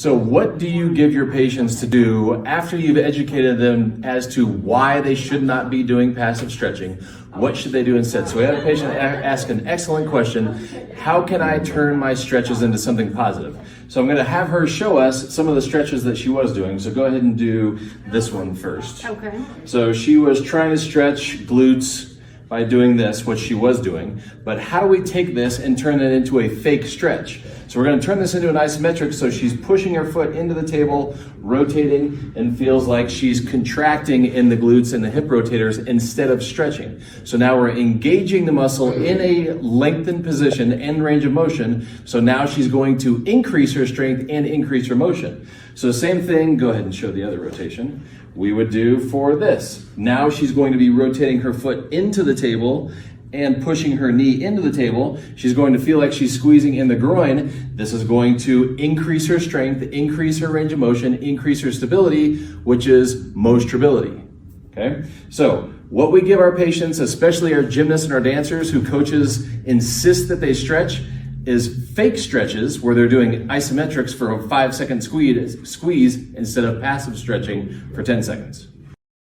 So what do you give your patients to do after you've educated them as to why they should not be doing passive stretching? What should they do instead? So we had a patient ask an excellent question. How can I turn my stretches into something positive? So I'm going to have her show us some of the stretches that she was doing. So go ahead and do this one first. Okay. So she was trying to stretch glutes by doing this, what she was doing. But how do we take this and turn it into a fake stretch? So we're going to turn this into an isometric, so she's pushing her foot into the table, rotating, and feels like she's contracting in the glutes and the hip rotators instead of stretching. So now we're engaging the muscle in a lengthened position and range of motion, so now she's going to increase her strength and increase her motion. So same thing, go ahead and show the other rotation, we would do for this. Now she's going to be rotating her foot into the table and pushing her knee into the table. She's going to feel like she's squeezing in the groin. This is going to increase her strength, increase her range of motion, increase her stability, which is MoStreBility. Okay? So what we give our patients, especially our gymnasts and our dancers who coaches insist that they stretch, is fake stretches where they're doing isometrics for a 5-second squeeze instead of passive stretching for 10 seconds.